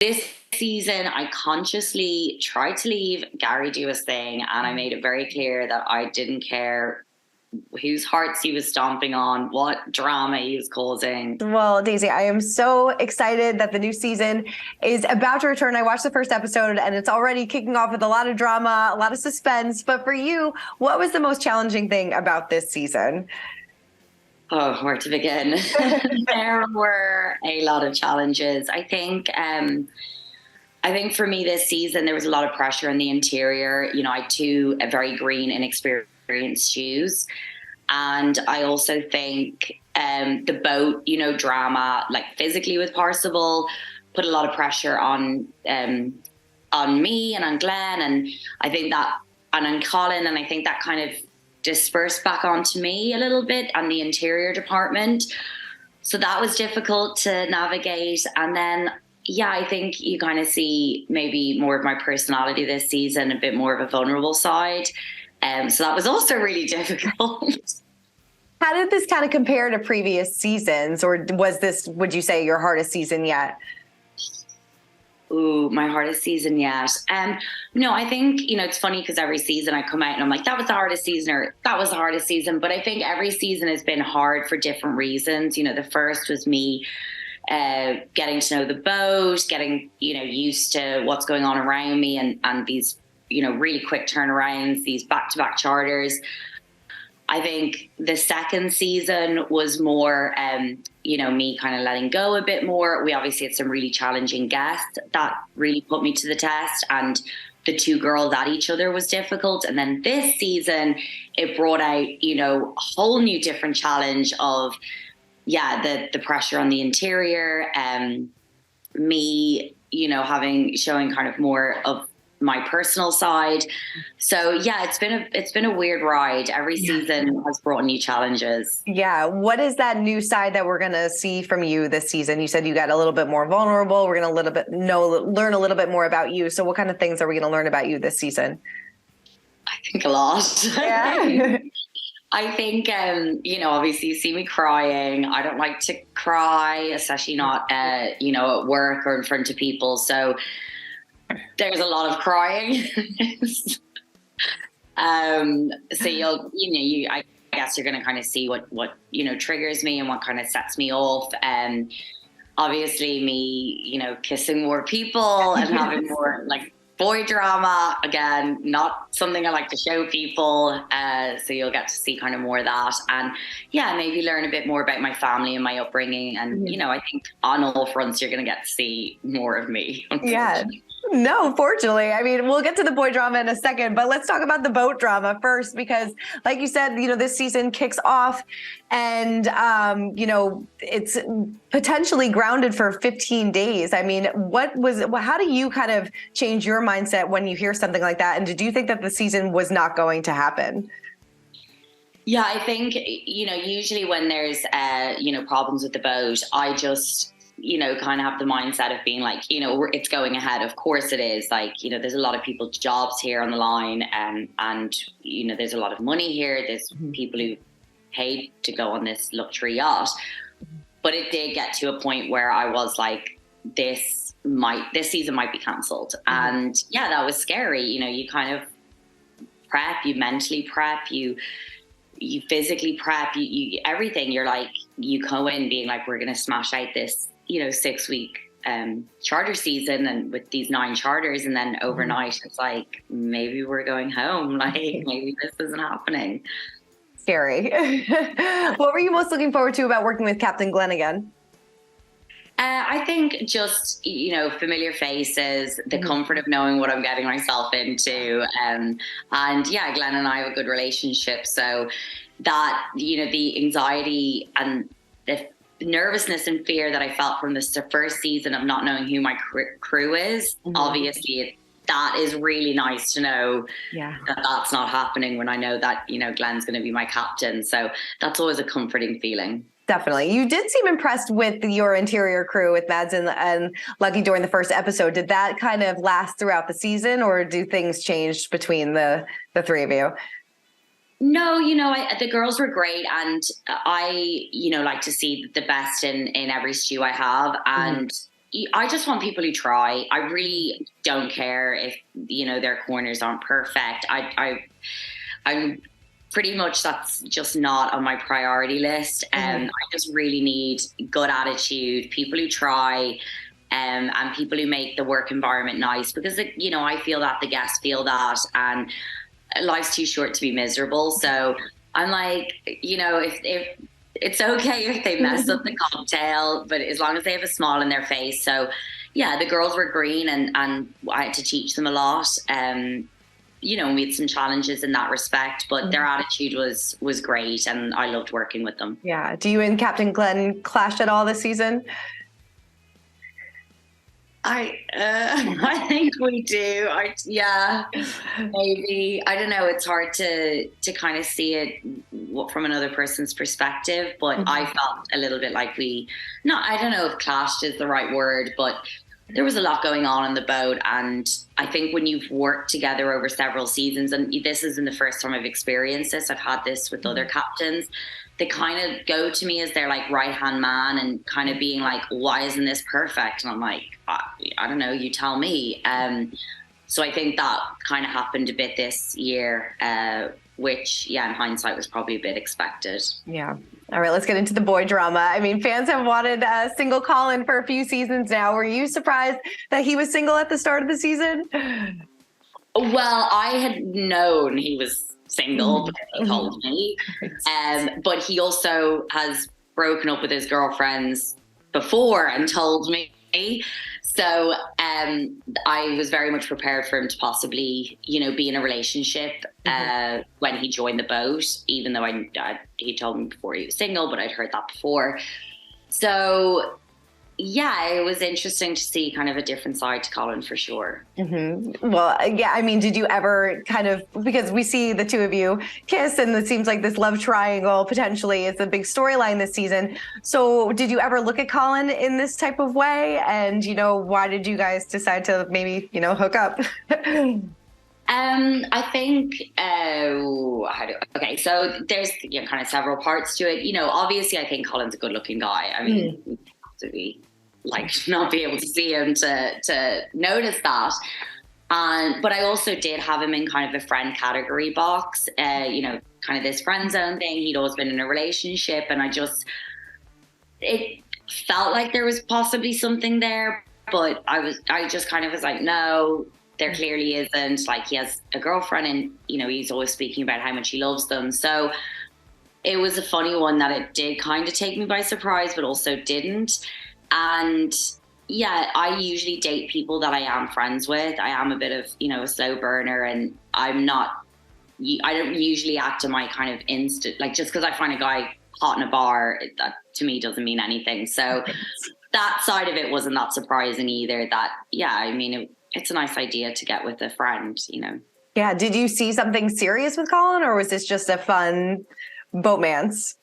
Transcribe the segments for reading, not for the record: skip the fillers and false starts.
This season, I consciously tried to leave Gary do his thing, and I made it very clear that I didn't care whose hearts he was stomping on, what drama he was causing. Well, Daisy, I am so excited that the new season is about to return. I watched the first episode and it's already kicking off with a lot of drama, a lot of suspense. But for you, what was the most challenging thing about this season? Oh, where to begin? There were a lot of challenges. I think for me this season, there was a lot of pressure in the interior. You know, I had two very green, inexperienced shoes. And I also think the boat, drama, like physically with Parsival, put a lot of pressure on me and on Glenn. And I think that, and on Collin, and I think that kind of dispersed back onto me a little bit on the interior department. So that was difficult to navigate. And then, yeah, I think you kind of see maybe more of my personality this season, a bit more of a vulnerable side. So that was also really difficult. How did this kind of compare to previous seasons? Or was this, would you say, your hardest season yet? Ooh, my hardest season yet. No, I think, it's funny because every season I come out and I'm like, that was the hardest season, or that was the hardest season. But I think every season has been hard for different reasons. The first was me getting to know the boat, getting, used to what's going on around me, and these, really quick turnarounds, these back-to-back charters. I think the second season was more, me kind of letting go a bit more. We obviously had some really challenging guests that really put me to the test, and the two girls at each other was difficult. And then this season, it brought out, a whole new different challenge of, the pressure on the interior, me, showing kind of more of my personal side. So yeah, it's been a weird ride. Every season has brought new challenges. Yeah. What is that new side that we're going to see from you this season? You said you got a little bit more vulnerable. We're going to learn a little bit more about you. So what kind of things are we going to learn about you this season? I think a lot. Yeah. I think, obviously you see me crying. I don't like to cry, especially not, at work or in front of people. So there's a lot of crying. So I guess you're going to kind of see what triggers me and what kind of sets me off. And obviously me, kissing more people and having more like boy drama, again, not something I like to show people. So you'll get to see kind of more of that. And yeah, maybe learn a bit more about my family and my upbringing. And, I think on all fronts, you're going to get to see more of me. Yeah. No, fortunately. I mean, we'll get to the boy drama in a second, but let's talk about the boat drama first, because like you said, this season kicks off and, it's potentially grounded for 15 days. I mean, how do you kind of change your mindset when you hear something like that? And did you think that the season was not going to happen? Yeah, I think, usually when there's, problems with the boat, I just, kind of have the mindset of being like, it's going ahead. Of course it is. Like, there's a lot of people's jobs here on the line, and there's a lot of money here. There's people who paid to go on this luxury yacht. But it did get to a point where I was like, this season might be cancelled. And yeah, that was scary. You kind of prep, you mentally prep, you physically prep, you everything. You're like, you go in being like, we're going to smash out this 6-week charter season, and with these 9 charters, and then overnight it's like, maybe we're going home, like maybe this isn't happening. Scary. What were you most looking forward to about working with Captain Glenn again? I think just, familiar faces, the comfort of knowing what I'm getting myself into. And yeah, Glenn and I have a good relationship. So that, the anxiety and the nervousness and fear that I felt from the first season of not knowing who my crew is, obviously that is really nice to know that that's not happening when I know that, Glenn's going to be my captain. So that's always a comforting feeling. Definitely. You did seem impressed with your interior crew, with Mads and Lucky during the first episode. Did that kind of last throughout the season, or do things change between the three of you? No, the girls were great, and I, like to see the best in every stew I have. And I just want people who try. I really don't care if, their corners aren't perfect. I'm pretty much, that's just not on my priority list. I just really need good attitude, people who try, and people who make the work environment nice, because, I feel that, the guests feel that, and life's too short to be miserable. So I'm like, if it's okay if they mess up the cocktail, but as long as they have a smile on their face. So yeah, the girls were green, and I had to teach them a lot. We had some challenges in that respect, but their attitude was great, and I loved working with them. Yeah. Do you and Captain Glenn clash at all this season? I think we do. Maybe. I don't know. It's hard to kind of see it from another person's perspective, but I felt a little bit like I don't know if clashed is the right word, but there was a lot going on in the boat. And I think when you've worked together over several seasons, and this isn't the first time I've experienced this, I've had this with other captains, they kind of go to me as their like right-hand man and kind of being like, why isn't this perfect? And I'm like, I don't know, you tell me. So I think that kind of happened a bit this year, which, in hindsight was probably a bit expected. Yeah. All right, let's get into the boy drama. I mean, fans have wanted single Collin for a few seasons now. Were you surprised that he was single at the start of the season? Well, I had known he was single, but he told me. But he also has broken up with his girlfriends before and told me. So I was very much prepared for him to possibly, be in a relationship when he joined the boat, even though he told me before he was single, but I'd heard that before. So yeah, it was interesting to see kind of a different side to Collin for sure. Well, yeah, I mean, did you ever kind of, because we see the two of you kiss and it seems like this love triangle potentially is a big storyline this season. So did you ever look at Collin in this type of way? And, why did you guys decide to maybe, hook up? I think, okay, so there's kind of several parts to it. Obviously I think Collin's a good looking guy. I mean, to be not be able to see him to notice that. But I also did have him in kind of a friend category box, kind of this friend zone thing. He'd always been in a relationship, and it felt like there was possibly something there, but I just kind of was like, no, there clearly isn't. Like, he has a girlfriend, and he's always speaking about how much he loves them. So it was a funny one that it did kind of take me by surprise, but also didn't. And yeah, I usually date people that I am friends with. I am a bit of, a slow burner, and I don't usually act on my kind of instant, like, just because I find a guy hot in a bar, that to me doesn't mean anything. So that side of it wasn't that surprising either. That, it's a nice idea to get with a friend, Yeah. Did you see something serious with Collin, or was this just a fun boatmance?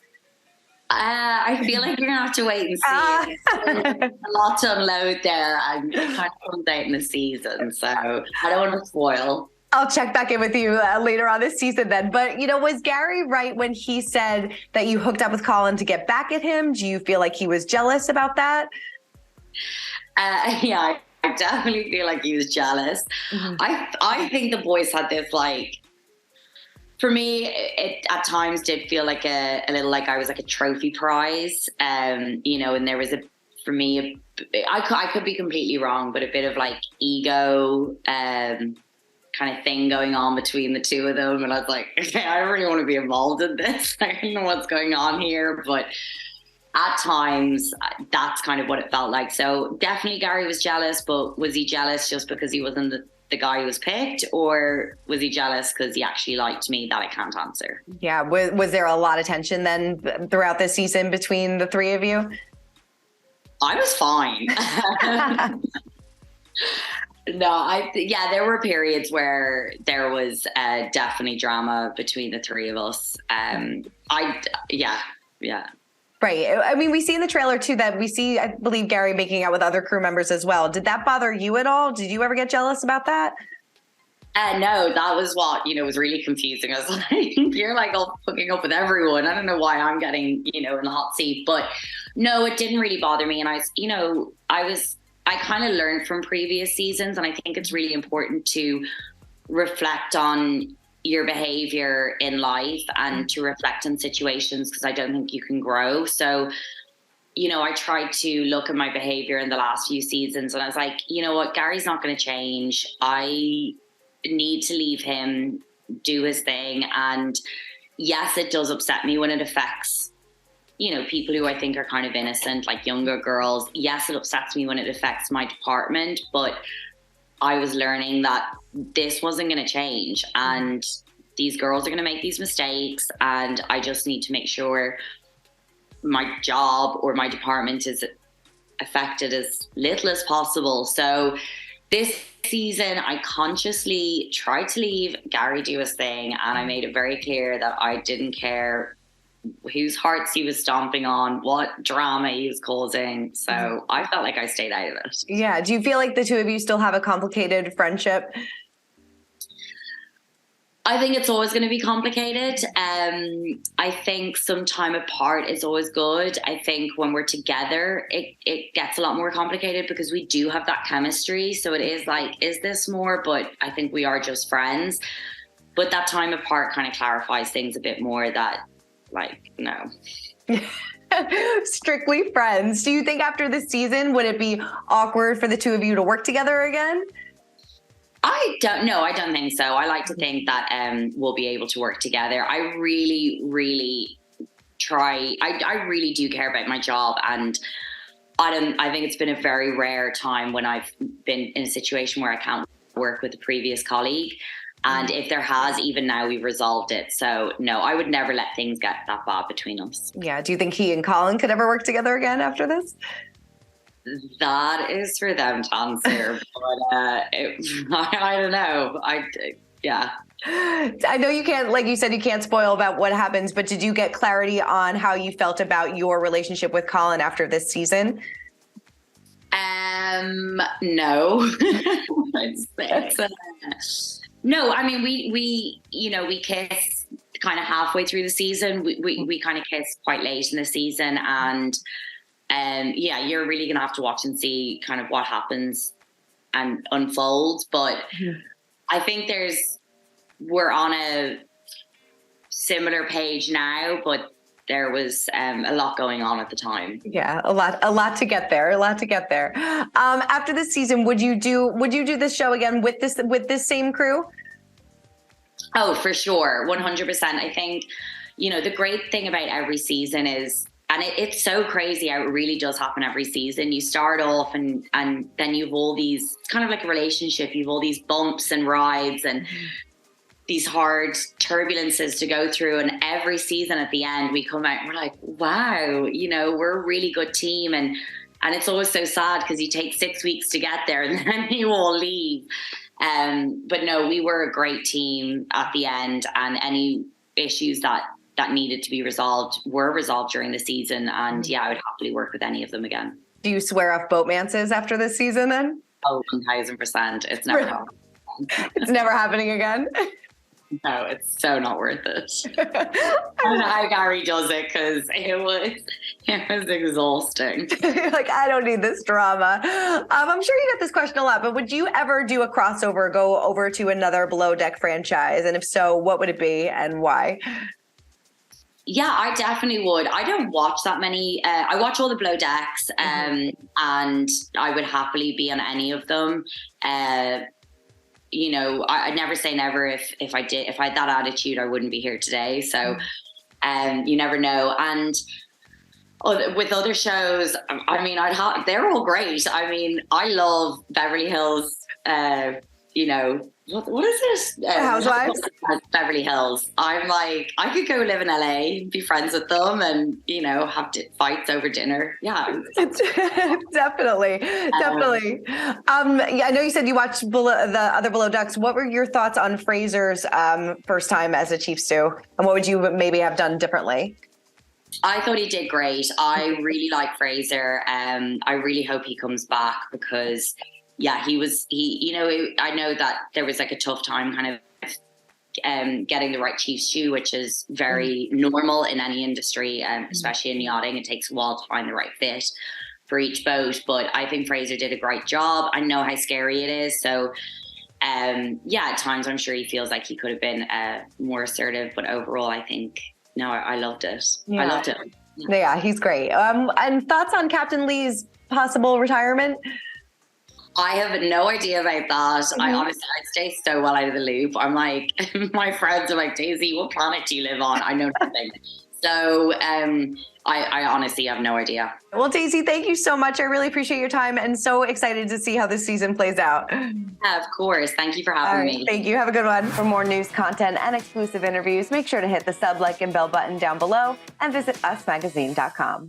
I feel like you're gonna have to wait and see. A lot to unload there. I'm kind of comes out in the season, so I don't want to spoil. I'll check back in with you later on this season then. But, was Gary right when he said that you hooked up with Collin to get back at him? Do you feel like he was jealous about that? Yeah, I definitely feel like he was jealous. I think the boys had this, like, for me, it at times did feel like a little like I was like a trophy prize, and there was I could be completely wrong, but a bit of like ego kind of thing going on between the two of them. And I was like, okay, I don't really want to be involved in this. I don't know what's going on here, but at times that's kind of what it felt like. So definitely Gary was jealous, but was he jealous just because he wasn't the guy who was picked, or was he jealous because he actually liked me? That I can't answer. Yeah. Was there a lot of tension then throughout this season between the three of you? I was fine. No, there were periods where there was definitely drama between the three of us. Yeah. Right. I mean, we see in the trailer too that we see, I believe, Gary making out with other crew members as well. Did that bother you at all? Did you ever get jealous about that? No, that was what, was really confusing. I was like, you're like all hooking up with everyone. I don't know why I'm getting, in the hot seat, but no, it didn't really bother me. And I was I kind of learned from previous seasons, and I think it's really important to reflect on your behavior in life and to reflect on situations, because I don't think you can grow. So, you know, I tried to look at my behavior in the last few seasons, and I was like, you know what, Gary's not going to change. I need to leave him do his thing. And yes, it does upset me when it affects, you know, people who I think are kind of innocent, like younger girls. Yes, it upsets me when it affects my department, but I was learning that this wasn't going to change, and these girls are going to make these mistakes, and I just need to make sure my job or my department is affected as little as possible. So this season, I consciously tried to leave Gary do his thing, and I made it very clear that I didn't care whose hearts he was stomping on, what drama he was causing. So I felt like I stayed out of it. Yeah. Do you feel like the two of you still have a complicated friendship? I think it's always going to be complicated. I think some time apart is always good. I think when we're together, it gets a lot more complicated because we do have that chemistry. So it is like, is this more? But I think we are just friends. But that time apart kind of clarifies things a bit more, that like, no. Strictly friends. Do you think after this season, would it be awkward for the two of you to work together again? I don't know. I don't think so. I like to think that we'll be able to work together. I really, really try. I really do care about my job, and I think it's been a very rare time when I've been in a situation where I can't work with a previous colleague. And if there has, even now we've resolved it. So no, I would never let things get that bad between us. Yeah. Do you think he and Collin could ever work together again after this? That is for them to answer. But I don't know. Yeah. I know you can't, like you said, you can't spoil about what happens, but did you get clarity on how you felt about your relationship with Collin after this season? No. No, I mean, we kissed kind of halfway through the season. We kind of kissed quite late in the season, and yeah, you're really going to have to watch and see kind of what happens and unfolds. But I think we're on a similar page now, but there was a lot going on at the time. Yeah, a lot to get there. After this season, would you do this show again with this same crew? Oh, for sure. 100%. I think, you know, the great thing about every season is, and it's so crazy how it really does happen every season. You start off and then you've all these, it's kind of like a relationship. You've all these bumps and rides and these hard turbulences to go through. And every season at the end, we come out and we're like, wow, you know, we're a really good team. And it's always so sad because you take 6 weeks to get there and then you all leave. But no, we were a great team at the end, and any issues that needed to be resolved were resolved during the season. And yeah, I would happily work with any of them again. Do you swear off boatmances after this season then? Oh, 1000%. It's never happening. It's never happening again? No, it's so not worth it. I don't know how Gary does it, because it was exhausting. Like, I don't need this drama. I'm sure you get this question a lot, but would you ever do a crossover, go over to another Below Deck franchise? And if so, what would it be and why? Yeah, I definitely would. I don't watch that many. I watch all the Below Decks, and I would happily be on any of them. You know, I'd never say never. If I had that attitude, I wouldn't be here today. So, you never know. And with other shows, I mean, they're all great. I mean, I love Beverly Hills. You know, what is it? Housewives? Beverly Hills. I'm like, I could go live in LA, be friends with them, and, you know, have fights over dinner. Yeah. Definitely. Yeah, I know you said you watched the other Below Decks. What were your thoughts on Fraser's first time as a chief stew? And what would you maybe have done differently? I thought he did great. I really like Fraser. I really hope he comes back, because yeah, he, you know, I know that there was like a tough time kind of getting the right chief stew, which is very normal in any industry, especially in yachting. It takes a while to find the right fit. for each vote. But I think Fraser did a great job. I know how scary it is. So, at times I'm sure he feels like he could have been more assertive. But overall, I think, no, I loved it. Yeah. I loved it. Yeah, he's great. And thoughts on Captain Lee's possible retirement? I have no idea about that. I honestly, I stay so well out of the loop. I'm like, my friends are like, Daisy, what planet do you live on? I know nothing. So I honestly have no idea. Well, Daisy, thank you so much. I really appreciate your time and so excited to see how this season plays out. Yeah, of course. Thank you for having me. Thank you. Have a good one. For more news, content, and exclusive interviews, make sure to hit the sub, like, and bell button down below and visit usmagazine.com.